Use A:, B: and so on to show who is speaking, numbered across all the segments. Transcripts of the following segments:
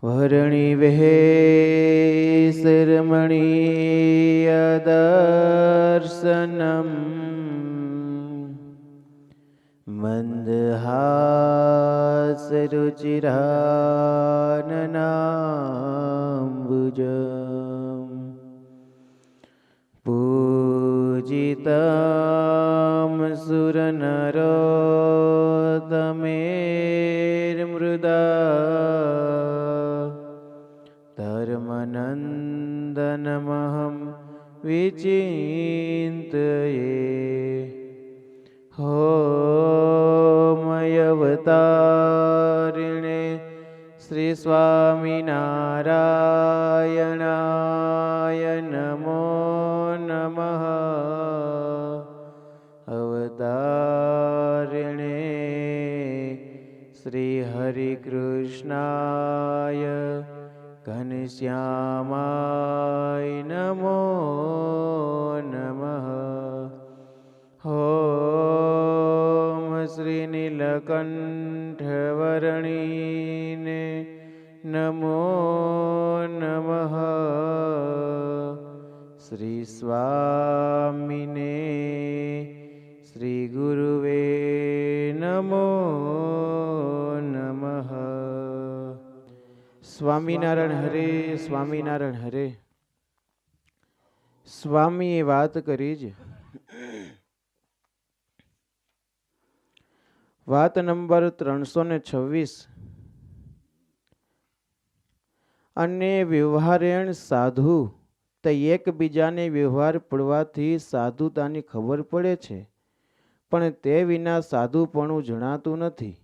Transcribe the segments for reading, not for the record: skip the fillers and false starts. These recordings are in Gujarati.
A: વરણી વેશરમણીય દર્શનમ મંદહાસરુચિરાનનાંબુજમ પૂજિતમ સુરનરોત્તમેર્મૃદા ધર્મનંદનમહં વિચિંતયે હોમયવતારિણે શ્રી સ્વામિનારાયણાય નમો નમઃ. અવતારિણે શ્રી હરિકૃષ્ણાય ઘનશ્યામાય નમો નમઃ. ઓમ શ્રી નીલકંઠવર્ણીને નમો નમઃ. શ્રી સ્વામિને શ્રી ગુરુવે નમો નમઃ. સ્વામિનારાયણ હરે, સ્વામિનારાયણ હરે. સ્વામીએ વાત કરી જ વાત નંબર 326. અને વ્યવહારેણ સાધુ તે એકબીજાને વ્યવહાર પડવાથી સાધુતાની ખબર પડે છે, પણ તે વિના સાધુપણું જણાતું નથી.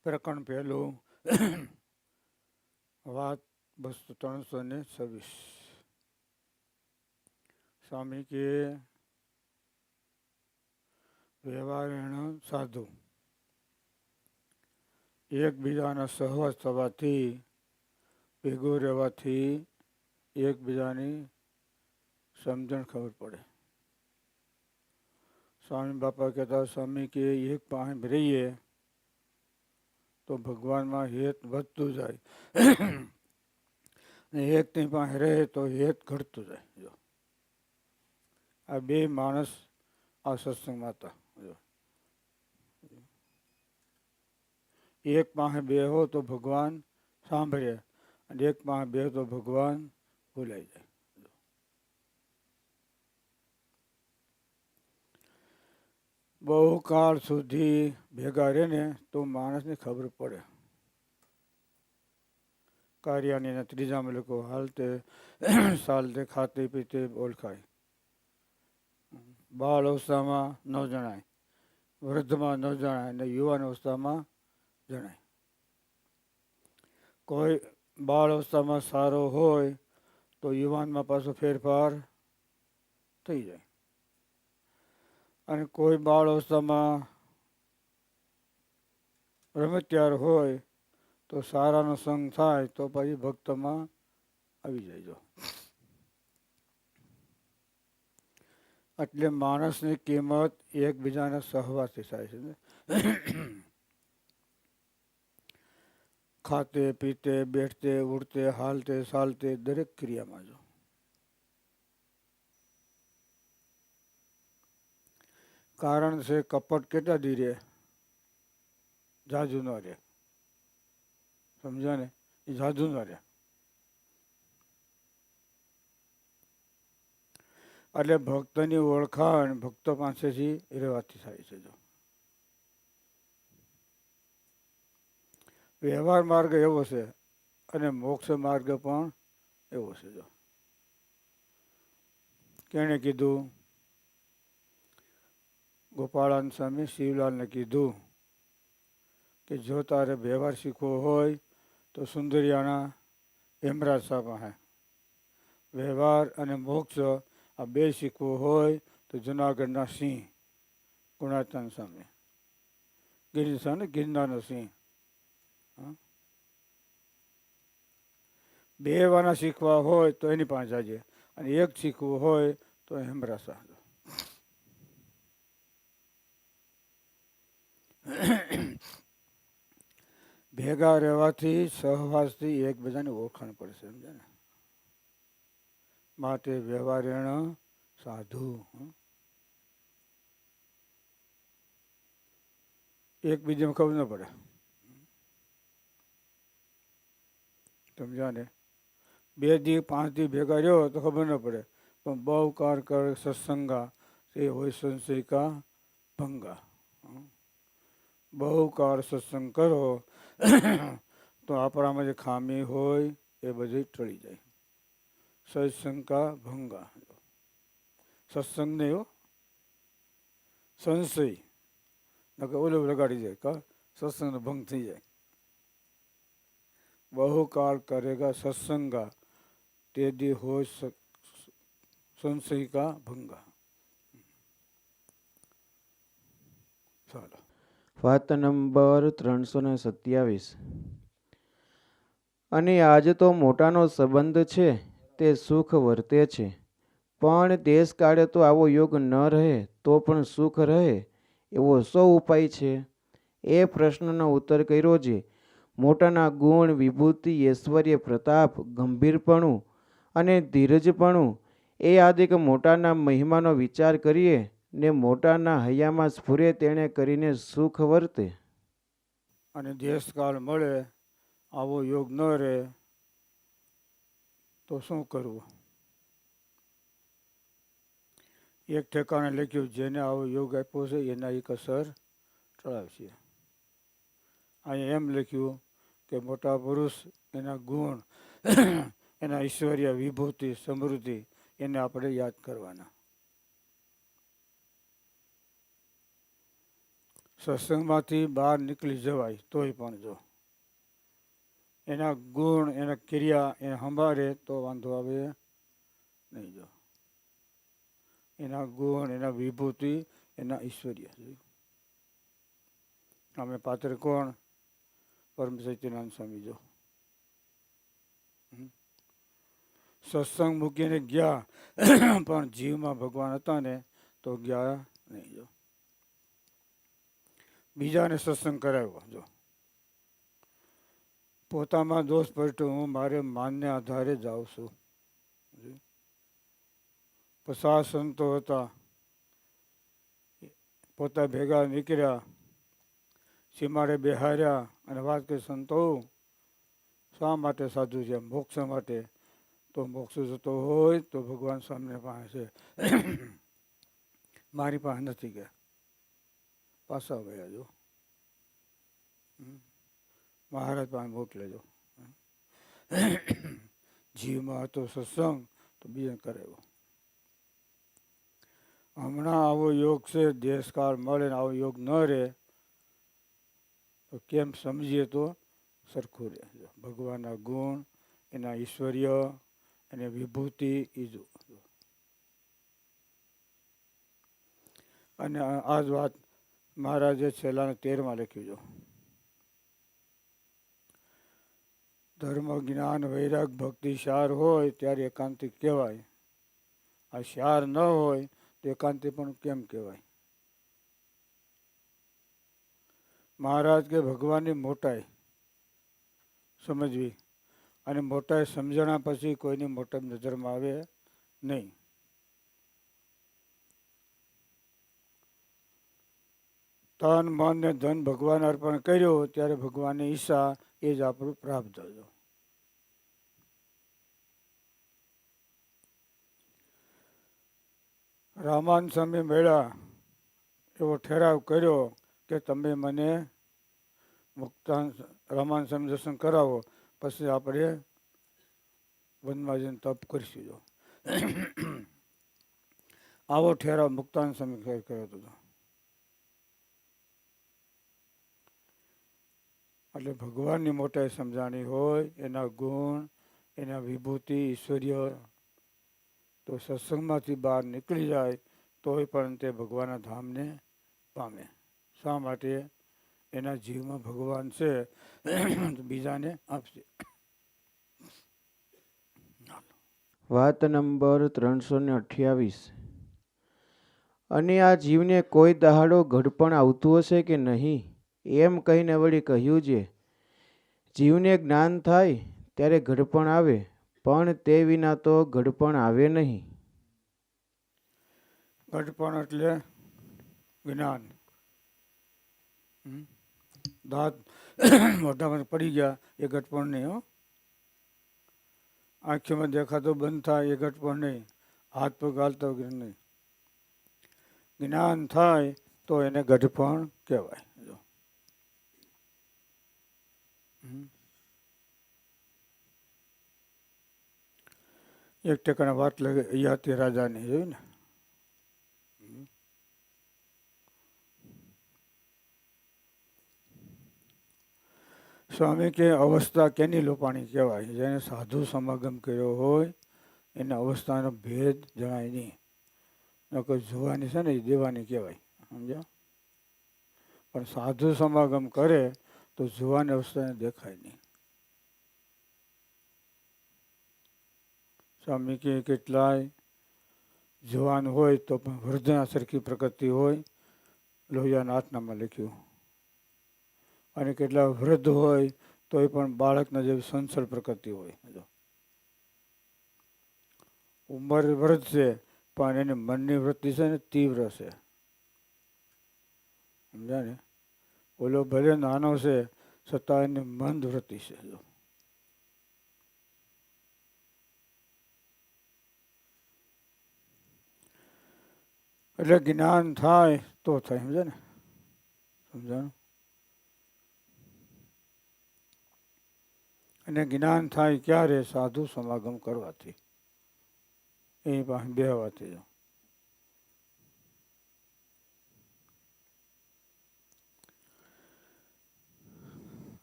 B: પ્રકરણ પહેલું વાત 326. સ્વામી કે વ્યવહારેણ સાધુ એકબીજાના સહવાસ થવાથી, ભેગું રહેવાથી એકબીજાની સમજણ ખબર પડે. સ્વામી બાપા કહેતા, સ્વામી કે એક પાસે રહીએ તો ભગવાનમાં હેત વધતું જાય ને એકની પાસે રહે તો હેત ઘટતું જાય. જો આ બે માણસ આ સત્સંગમાં હતા. એક પાસે બેહો તો ભગવાન સાંભળે અને એક પાસે બેહો તો ભગવાન ભૂલાઈ જાય. બહુ કાળ સુધી ભેગા રહે ને તો માણસને ખબર પડે. કાર્યાની ત્રીજામાં લોકો હાલતે ચાલતે ખાતે પીતે ઓળખાય. બાળ અવસ્થામાં ન જણાય, વૃદ્ધમાં ન જણાય અને યુવાન અવસ્થામાં જણાય. કોઈ બાળ અવસ્થામાં સારો હોય તો યુવાનમાં પાછો ફેરફાર થઈ જાય, અને કોઈ બાળ અવસ્થામાં રમતિયાર હોય તો સારાનો સંગ થાય તો પછી ભક્તમાં આવી જાય. એટલે માણસની કિંમત એકબીજાના સહવાસથી થાય છે. ખાતે પીતે બેઠતે ઉડતે હાલતે ચાલતે દરેક ક્રિયામાં જો કારણ છે. કપટ કેટલા દી રહે? જાજુ ન રહે. સમજ્યા ને? એ જાજુ ન રહે. એટલે ભક્તની ઓળખાણ ભક્તો પાસેથી રહેવાથી થાય છે. જો વ્યવહાર માર્ગ એવો છે અને મોક્ષ માર્ગ પણ એવો છે. જો કેણે કીધું? ગોપાળાનંદ સ્વામી શિવલાલને કીધું કે જો તારે વ્યવહાર શીખવો હોય તો સુંદરિયાણા હેમરાજ સાહેબ પાસે, વ્યવહાર અને મોક્ષ આ બે શીખવું હોય તો જુનાગઢના સિંહ ગુણાચંદ સ્વામી, ગિરનારનો સિંહ. બે વાના શીખવા હોય તો એની પાસે જાજે, અને એક શીખવું હોય તો હેમરાજ સાહેબ. ભેગા રહેવાથી સહવાસથી એકબીજાની ઓળખાણ પડશે, સમજે ને? માટે વ્યવહારેણ સાધુ. એકબીજાને ખબર ન પડે, સમજ્યા ને? 2 દી 5 દી ભેગા રહ્યો તો ખબર ન પડે, પણ બહુ કાર કર સત્સંગા એ હોય સંશયિકા ભંગા. બહુ કાળ સત્સંગ કરો તો આપણામાં જે ખામી હોય એ બધી ટળી જાય. સત્સંગા ભંગા. સત્સંગ નહીં હો, સંશય નકર ઓલું લગાડી જાય કા સત્સંગનો ભંગ થઈ જાય. બહુ કાળ કરેગા સત્સંગા તે દી હોય સંશયિકા ભંગા. ચાલો.
A: વાત નંબર 327. અને આજ તો મોટાનો સંબંધ છે તે સુખ વર્તે છે, પણ દેશકાળે તો આવો યોગ ન રહે તો પણ સુખ રહે એવો શો ઉપાય છે? એ પ્રશ્નનો ઉત્તર કર્યો છે. મોટાના ગુણ, વિભૂતિ, ઐશ્વર્ય, પ્રતાપ, ગંભીરપણું અને ધીરજપણું એ આદિક મોટાના મહિમાનો વિચાર કરીએ ને મોટાના હૈયામાં સ્ફુરે તેણે કરીને સુખ વર્તે.
B: અને દેશકાળ મળે આવો યોગ ન રહે તો શું કરવું? એક ઠેકાણે લખ્યું જેને આવો યોગ આપ્યો છે એના એક અસર ટળાવશે. અહીંયા એમ લખ્યું કે મોટા પુરુષ, એના ગુણ, એના ઐશ્વર્ય, વિભૂતિ, સમૃદ્ધિ એને આપણે યાદ કરવાના. સત્સંગમાંથી બહાર નીકળી જવાય તોય પણ જો એના ગુણ, એના ક્રિયા એને સંભાળે તો વાંધો આવે નહીં. જો એના ગુણ, એના વિભૂતિ, એના ઐશ્વર્ય. અમે પાત્ર કોણ? પરમ સચ્ચિદાનંદ સ્વામી. જો સત્સંગ મૂકીને ગયા પણ જીવમાં ભગવાન હતા ને તો ગયા નહીં. જો બીજાને સત્સંગ કરાવ્યો, જો પોતામાં દોષ પડ્યો, હું મારે માનને આધારે જાઉં છું. 50 સંતો હતા, પોતા ભેગા નીકળ્યા, સીમાડે બેહાર્યા અને વાત કરી, સંતો શા માટે સાધુ છે? મોક્ષ માટે. તો મોક્ષ જતો હોય તો ભગવાન સામે પાસે છે, મારી પાસે નથી ગયા. પાછા ગયા. જો મહારાજ પાસે મોકલેજો. જીવમાં હતો સત્સંગ તો બીજા કરાવ્યો. હમણાં આવો યોગ છે, દેશકાળ મળે ને આવો યોગ ન રહે તો કેમ સમજીએ તો સરખું રહે. ભગવાનના ગુણ, એના ઐશ્વર્ય અને વિભૂતિ એ જો. અને આ જ વાત મહારાજે છેલ્લાના 13માં લખ્યું. જો ધર્મ, જ્ઞાન, વૈરાગ, ભક્તિ સાર હોય ત્યારે એકાંતિક કહેવાય. આ સાર ન હોય તો એકાંતિક પણ કેમ કહેવાય? મહારાજ કે ભગવાનની મોટાઈ સમજવી, અને મોટાઈ સમજણા પછી કોઈની મોટાઈ નજરમાં આવે નહીં. તન, મન ને ધન ભગવાન અર્પણ કર્યો ત્યારે ભગવાનની ઈચ્છા એ જ આપણું પ્રાપ્ત થયો. રામાન સ્વામી મળ્યા, એવો ઠરાવ કર્યો કે તમે મને મુક્તાન રામાન સ્વામી દર્શન કરાવો, પછી આપણે વનમાં જઈને તપ કરીશું. જો આવો ઠેરાવ મુક્તાન સ્વામી કર્યો હતો. એટલે ભગવાનની મોટાઈ સમજાણી હોય, એના ગુણ, એના વિભૂતિ, ઐશ્વર્ય, તો સત્સંગમાંથી બહાર નીકળી જાય તોય પણ તે ભગવાનના ધામને પામે. શા માટે? એના જીવમાં ભગવાન છે બીજાને આપશે.
A: વાત નંબર 328. અને આ જીવને કોઈ દહાડો ઘડપણ આવતું હશે કે નહીં એમ કહીને વળી કહ્યું છે જીવને જ્ઞાન થાય ત્યારે ઘડપણ આવે, પણ તે વિના તો ઘડપણ આવે નહીં.
B: ઘડપણ એટલે જ્ઞાન. દાંત મોઢામાં પડી ગયા એ ઘડપણ નહીં હો. આંખીમાં દેખાતો બંધ થાય એ ઘડપણ નહીં. હાથ પગ હાલતા વગર નહીં. જ્ઞાન થાય તો એને ઘડપણ કહેવાય. જો એક ટેકાના વાત લાગે યાતી રાજાની જોયું ને. સ્વામી કે અવસ્થા કેની લોપાણી કહેવાય? જેને સાધુ સમાગમ કર્યો હોય એને અવસ્થાનો ભેદ જણાય નહીં. નકર જોવાની છે ને એ દેવાની કહેવાય, સમજ્યા? પણ સાધુ સમાગમ કરે તો જોવાની અવસ્થાને દેખાય નહીં. સ્વામી કે કેટલાય જવાન હોય તો પણ વૃદ્ધના સરખી પ્રકૃતિ હોય, લોહિયાના હાથનામાં લખ્યું. અને કેટલા વૃદ્ધ હોય તો એ પણ બાળકના જેવી સંસળ પ્રકૃતિ હોય. ઉંમર વૃદ્ધ છે પણ એની મનની વૃત્તિ છે ને તીવ્ર છે, સમજ્યા ને? ઓલો ભલે નાનો છે છતાં એની મંદ વૃત્તિ છે. એટલે જ્ઞાન થાય તો થાય, સમજે ને? સમજાણું? અને જ્ઞાન થાય ક્યારે? સાધુ સમાગમ કરવાથી, એની પાસે બેહવાથી.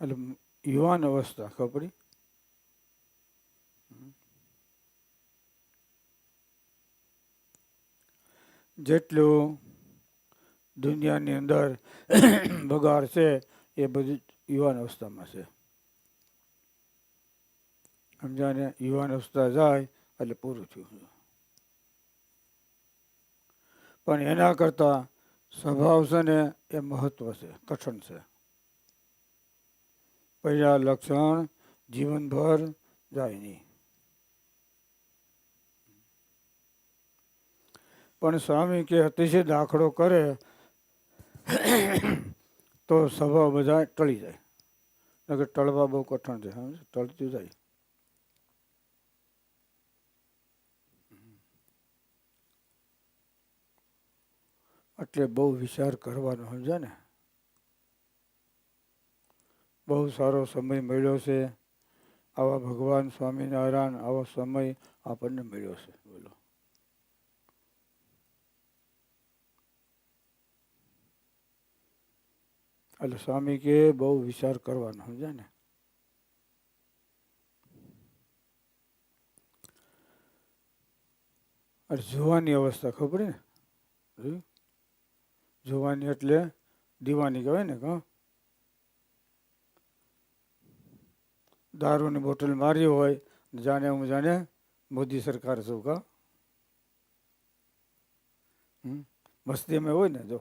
B: એટલે યુવાન અવસ્થા ખબર પડી? જેટલું દુનિયાની અંદર બગાડ છે એ બધું યુવાન અવસ્થામાં છે, સમજાને? યુવાન અવસ્થા જાય એટલે પૂરું થયું. પણ એના કરતા સ્વભાવ છે ને એ મહત્વ છે, કઠણ છે. પહેલા લક્ષણ જીવનભર જાય નહીં. પણ સ્વામી કે અતિશય દાખલો કરે તો સ્વભાવ બધા ટળી જાય. નકર ટળવા બહુ કઠણ છે, ટળતું જાય. એટલે બહુ વિચાર કરવાનો, સમજ્યા ને? બહુ સારો સમય મળ્યો છે. આવા ભગવાન સ્વામિનારાયણ આવો સમય આપણને મળ્યો છે. બોલો, એટલે સ્વામી કે બહુ વિચાર કરવાનો, સમજ્યા ને? એટલે જોવાની અવસ્થા ખબર ને? જોવાની એટલે દીવાની કહેવાય ને. કા દારૂની બોટલ મારી હોય જાણે હું જાણે મોદી સરકાર છું. કા મસ્તીમાં હોય ને. જો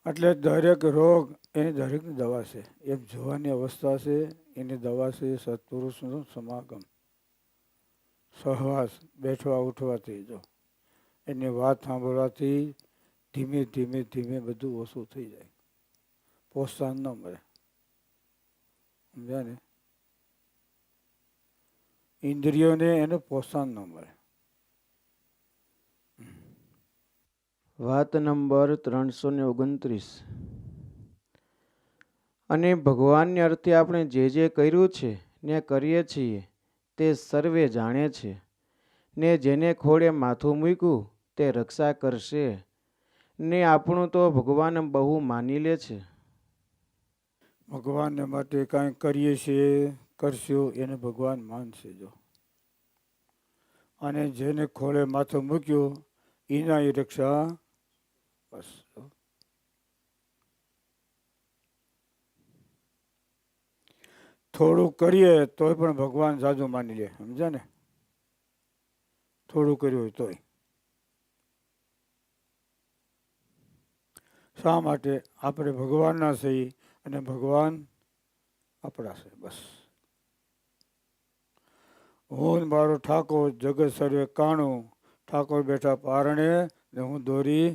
B: એટલે દરેક રોગ એની દરેકની દવા છે. એમ જોવાની અવસ્થા છે એની દવા છે સત્પુરુષનો સમાગમ, સહવાસ, બેઠવા ઉઠવાથી. જો એની વાત સાંભળવાથી ધીમે ધીમે ધીમે બધું ઓછું થઈ જાય. પ્રોત્સાહન ન મળે, સમજ્યા ને? ઇન્દ્રિયોને એનું પ્રોત્સાહન ન મળે.
A: વાત નંબર 329. અને ભગવાનને અર્થે આપણે જે જે કર્યું છે ને કરીએ છીએ તે સર્વે જાણે છે, ને જેને ખોળે માથું મૂક્યું તે રક્ષા કરશે, ને આપણું તો ભગવાન બહુ માની લે છે.
B: ભગવાનને માટે કાંઈ કરીએ છીએ કરશું એને ભગવાન માનશે. જો અને જેને ખોળે માથું મૂક્યું એના એ રક્ષા. બસ થોડું કરીએ તોય પણ ભગવાન જાજુ માની લે, સમજ્યા ને? થોડું કર્યું હોય તોય. શા માટે? આપણે ભગવાનના છીએ અને ભગવાન આપણા છે. બસ. હું ને મારો ઠાકોર જગત સર્વે કાણું, ઠાકોર બેઠા પારણે ને હું દોરી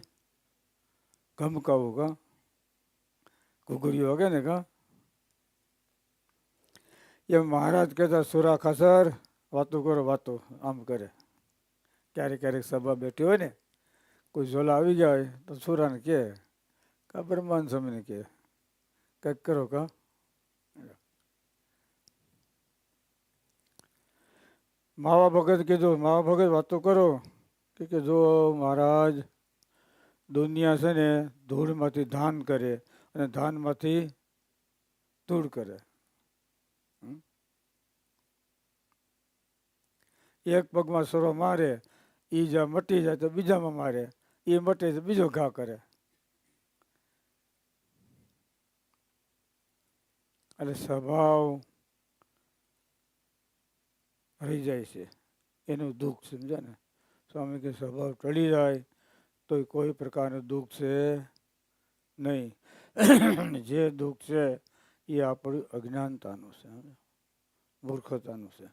B: ગમકાવું. કા ઘુઘરીઓ વાગે ને કા એમ મહારાજ કહેતા સુરા ખાસર વાતો કરો વાતો આમ કરે. ક્યારેક ક્યારેક સભા બેઠી હોય ને કોઈ ઝોલા આવી ગયા હોય તો સુરાને કહે કા બ્રહ્માંડ સ્વામીને કહે કંઈક કરો. કા માવા ભગત કીધું માવા ભગત વાતો કરો કે જો મહારાજ દુનિયા છે ને ધૂળમાંથી ધાન કરે અને ધાનમાંથી ધૂળ કરે. એક પગમાં સરો મારે એ જ્યાં મટી જાય તો બીજામાં મારે, એ મટે તો બીજો ઘા કરે. એટલે સ્વભાવ રહી જાય છે એનું દુઃખ. સમજ્યા ને? સ્વામી કે સ્વભાવ ટળી જાય તો કોઈ પ્રકારનું દુઃખ છે નહીં. જે દુઃખ છે એ આપણું અજ્ઞાનતાનું છે, મૂર્ખતાનું છે.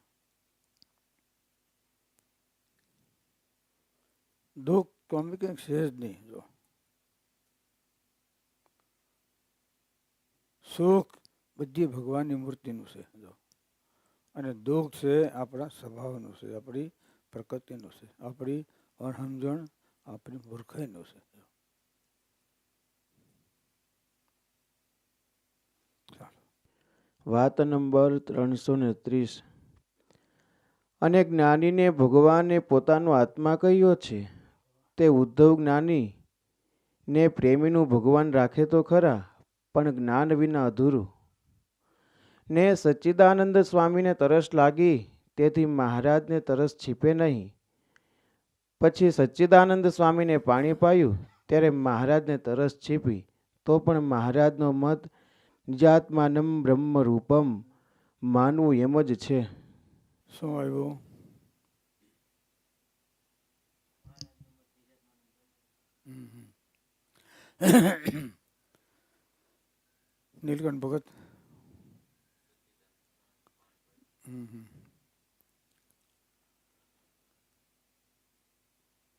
B: દુઃખ તો અમે કંઈક છે જ નહીં. જો સુખ બધી ભગવાનની મૂર્તિનું છે. જો અને દુઃખ છે આપણા સ્વભાવનું છે, આપણી પ્રકૃતિનું છે, આપણી અણસમજણ, આપણી મૂર્ખાઈનું છે.
A: વાત નંબર 330. અને જ્ઞાનીને ભગવાને પોતાનો આત્મા કહ્યો છે. તે ઉદ્ધવ જ્ઞાની ને પ્રેમીનું ભગવાન રાખે તો ખરા, પણ જ્ઞાન વિના અધૂરું. ને સચ્ચિદાનંદ સ્વામીને તરસ લાગી, તેથી મહારાજને તરસ છીપે નહીં. પછી સચ્ચિદાનંદ સ્વામીને પાણી પાયું, ત્યારે મહારાજને તરસ છીપી. તો પણ મહારાજનો મત નિજાત્માનમ બ્રહ્મ રૂપમ માનવું એમ જ છે.
B: શું આવ્યું? નીલકંઠ ભગત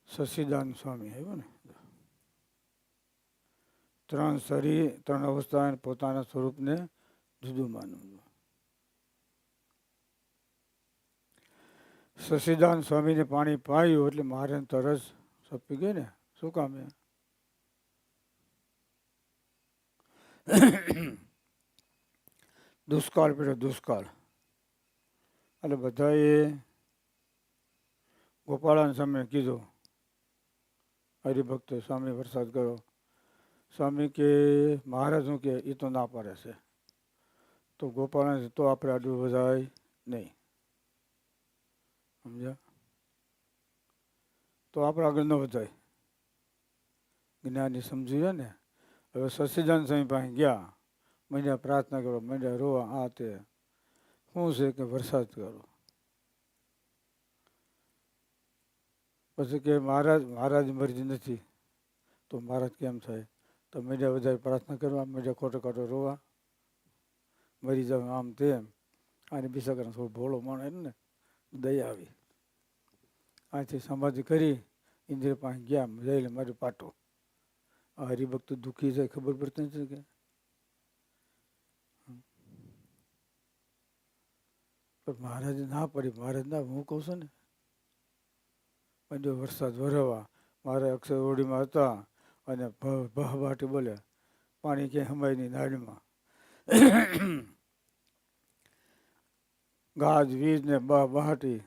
B: સચ્ચિદાનંદ સ્વામી આવ્યો ને. ત્રણ શરીર, ત્રણ અવસ્થા પોતાના સ્વરૂપને જુદું માનવું. સચ્ચિદાનંદ સ્વામીને પાણી પાયું એટલે મારે તરસ સપી ગઈ ને. શું કામ? દુષ્કાળ પડ્યો, દુષ્કાળ. એટલે બધાએ ગોપાળાન સામે કીધું, હરિભક્તો સ્વામી વરસાદ કરો. સ્વામી કે મહારાજ શું કે એ તો ના પાડે છે. તો ગોપાળાને તો આપણે આડું વધાય નહીં. સમજ્યા? તો આપણે આગળ ન વધાય. જ્ઞાની સમજી જાય ને. હવે સચ્ચિદાનંદ સ્વામી પાસે ગયા, મંડ્યા પ્રાર્થના કરો, મંડ્યા રોવા, આ તે શું છે કે વરસાદ કરો. પછી કે મહારાજ મરજી નથી તો મહારાજ કેમ થાય? તો મંડ્યા બધા પ્રાર્થના કરવા, મંડ્યા ખોટો ખોટો રોવા, મરી જાવ આમ તેમ. અને બીજા કરે થોડો ભોળો માણસ ને દયા આવી. આથી સમાધિ કરી ઇન્દ્રિય પાસે ગયા, જઈને મારું પાટો. આ હરિભક્ત દુઃખી છે ખબર પડતી નથી કે મહારાજ ના પડી. મહારાજ ના હું કહું છું ને મંડ્યો વરસાદ વરવા. મારે અક્ષર ઓડીમાં હતા અને બહાબાટી બોલે, પાણી ક્યાંય હમાય નહીં નાળીમાં. ગાજ વીજ ને બહાટી.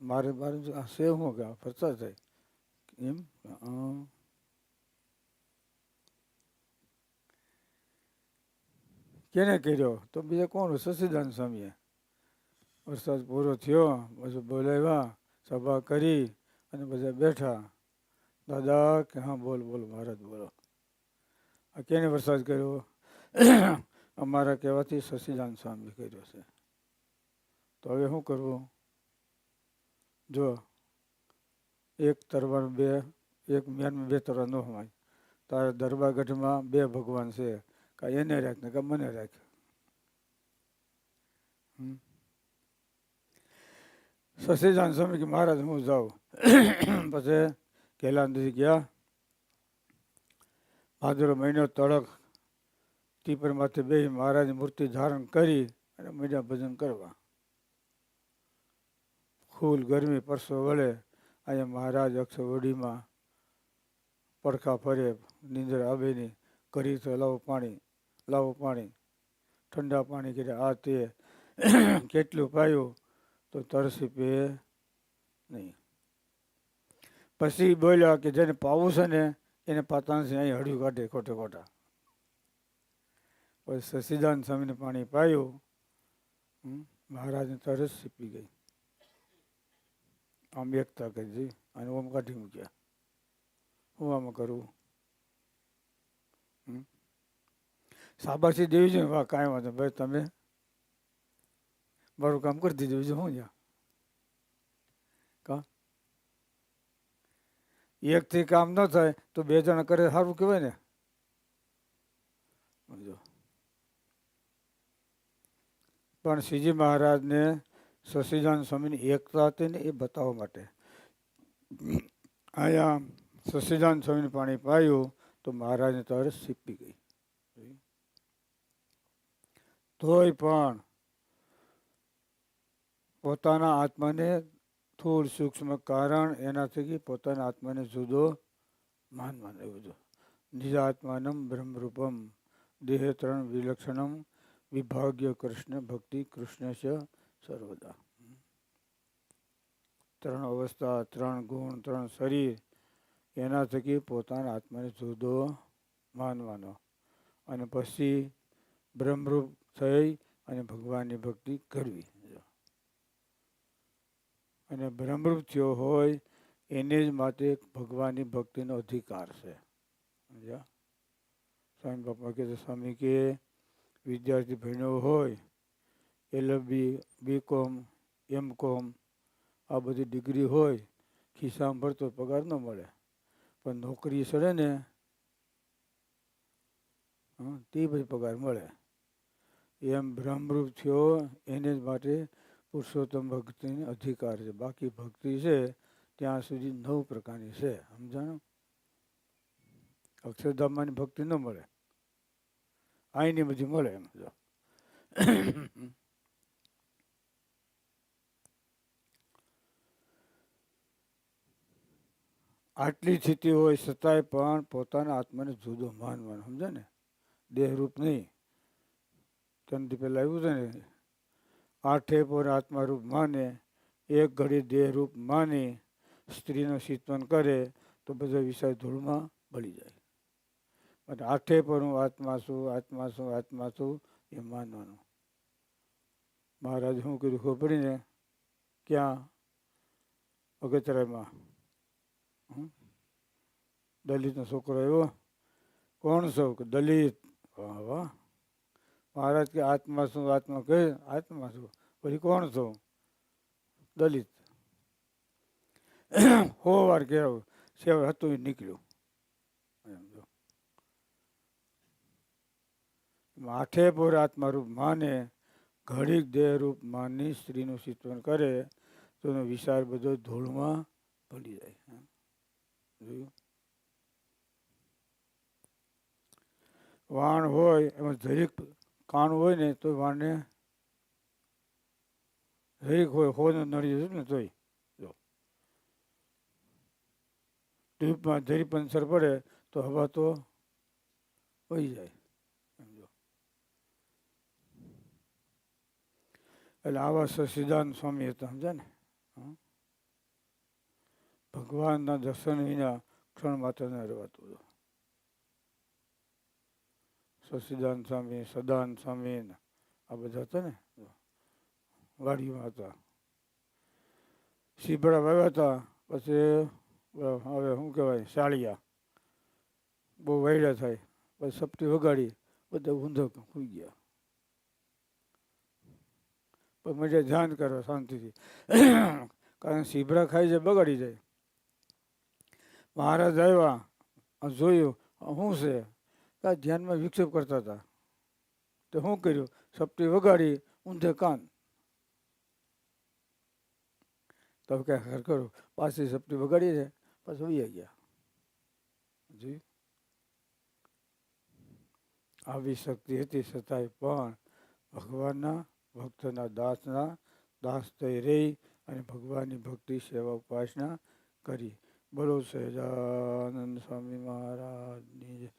B: મારે આ સે હું કે વરસાદ થાય એમ. કેને કર્યો? તો બીજા કોણ? સચ્ચિદાનંદ સ્વામીએ. વરસાદ પૂરો થયો, પછી બોલાવ્યા, સભા કરી અને બધા બેઠા. દાદા કે હા બોલ બોલ મહારાજ બોલો. આ કેને વરસાદ કર્યો? અમારા કહેવાથી સચ્ચિદાનંદ સ્વામી કર્યો છે. તો હવે શું કરવું? જો એક તરવાર બે, એક મેનમાં બે તરવાર ન હોય. તારા દરબારગઢમાં બે ભગવાન છે, કા એને રાખ ને કા મને રાખ. સસીદાન સ્વામી કે મહારાજ હું જાઉં. પછી કેલાંદજી ગયા. ભાદરવો મહિનો તળક ટીપર માથે બેસી મહારાજની મૂર્તિ ધારણ કરી અને મીડિયા ભજન કરવા. ફૂલ ગરમી પરસો વળે. અહીંયા મહારાજ અક્ષરવડીમાં પડખા ફરે, નીંદર આવે નહીં. કરી તો લાવો પાણી, લાવો પાણી, ઠંડા પાણી કર્યા, આ તે કેટલું પાયું તો તરસી પે નહીં. પછી બોલ્યા કે જેને પાવું છે ને એને પાતાંશી અહીં હળ્યું કાઢે ખોટે ખોટા. પછી સસીદાન સ્વામીને પાણી પાયું. મહારાજને તરસ છીપી ગઈ. આમ એકતા કરી અને ઓમ કાઢી મૂક્યા. હું આમાં કરું? શાબાશી દેવી છે. વાહ, કાંઈ વાંધો ભાઈ, તમે મારું કામ કરી દીધું છે. હું જ્યાં કા એકથી કામ ન થાય તો બે જણા કરે સારું કહેવાય ને. પણ શ્રીજી મહારાજને સસીદાન સ્વામીની એકતા હતી ને એ બતાવવા માટે અહીંયા સસીદાન સ્વામીને પાણી પાયું તો મહારાજને તરસ છીપી ગઈ. તોય પણ પોતાના આત્માને સ્થૂળ સૂક્ષ્મ કારણ એનાથી પોતાના આત્માને જુદો માનવાનું. એવું બધું નિજાત્માનમ બ્રહ્મરૂપમ દેહ ત્રણ વિલક્ષણમ વિભાગ્ય કૃષ્ણ ભક્તિ કૃષ્ણ છે સર્વદા. ત્રણ અવસ્થા, ત્રણ ગુણ, ત્રણ શરીર, એના થકી પોતાના આત્માને જુદો માનવાનો અને પછી બ્રહ્મરૂપ થઈ અને ભગવાનની ભક્તિ કરવી. અને બ્રહ્મરૂપ થયો હોય એને જ માટે ભગવાનની ભક્તિનો અધિકાર છે. સમજ્યા? સ્વામી બાપા કહે સ્વામી કે વિદ્યાર્થી ભણ્યો હોય LLB, BCom, MCom આ બધી ડિગ્રી હોય, ખિસ્સામાં ભરતો પગાર ન મળે, પણ નોકરી સડે ને તે પછી પગાર મળે. એમ બ્રહ્મરૂપ થયો એને જ માટે પુરુષોત્તમ ભક્તિનો અધિકાર છે. બાકી ભક્તિ છે ત્યાં સુધી 9 પ્રકારની છે. સમજાણું? અક્ષરધામની ભક્તિ ન મળે, અહીંની બધી મળે. એમ જો આટલી સ્થિતિ હોય છતાંય પણ પોતાના આત્માને જુદો માનવાનો. સમજે ને? દેહરૂપ નહીં. ત્યાંથી પહેલાં આવ્યું છે ને, આઠે પર આત્મારૂપ માને, એક ઘડી દેહરૂપ માની સ્ત્રીનું ચિંતન કરે તો બધો વિષય ધૂળમાં બળી જાય. અને આઠે પર હું આત્મા છું, આત્મા છું, આત્મા છું એ માનવાનું. મહારાજ શું કર્યું ખબર પડીને? ક્યાં? અગતરાયમાં દલિતનો છોકરો આવ્યો. કોણ છો? કે દલિત. વાહ વાહ. મહારાજ કે આત્મા શું? આત્મા કહે આત્મા છું. પછી કોણ છો? દલિત. 100 વાર કહેવું સેવ હતું એ નીકળ્યું. આઠે પોર આત્મારૂપ માને, ઘડીક દેહરૂપ માની સ્ત્રીનું ચિંતન કરે તો એનો વિચાર બધો ધૂળમાં પડી જાય. જોયું? વાણ હોય એમાં જરીક કાણ હોય ને તો વાણને જરીક હોય હોને નડી જશે ને તોય. જો ટ્યુબમાં જરી પંચર પડે તો હવા તો વહી જાય. સમજો? એટલે આવા સસીદાન સ્વામી હતા. સમજ્યા ને? ભગવાનના દર્શન વિના ક્ષણ માત્ર ન રહેવાતું. સસીદાન સ્વામી, સદાન સ્વામી આ બધા હતા ને, વાડીમાં હતા. સીભડા વાવ્યા હતા. પછી હવે શું કહેવાય, શાળિયા બહુ વાયડા થાય. પછી સપટી વગાડી બધા ઊંધો સુઈ ગયા. પણ મજા ધ્યાન કરો શાંતિથી, કારણ સીભડા ખાઈ જાય, બગાડી જાય. મહારાજ આવ્યા, જોયું શું છે આ ધ્યાનમાં વિક્ષેપ કરતા હતા. તો શું કર્યું? સપટી વગાડી ઊંધે કાન. તો ક્યાં ખર કરું પાછી સપટી વગાડી છે પાછું વૈયા ગયા. જી આવી શક્તિ હતી છતાંય પણ ભગવાનના ભક્તના દાસ થઈ રહી અને ભગવાનની ભક્તિ સેવા ઉપાસના કરી. બોલો સહજાનંદ સ્વામી મહારાજની જય.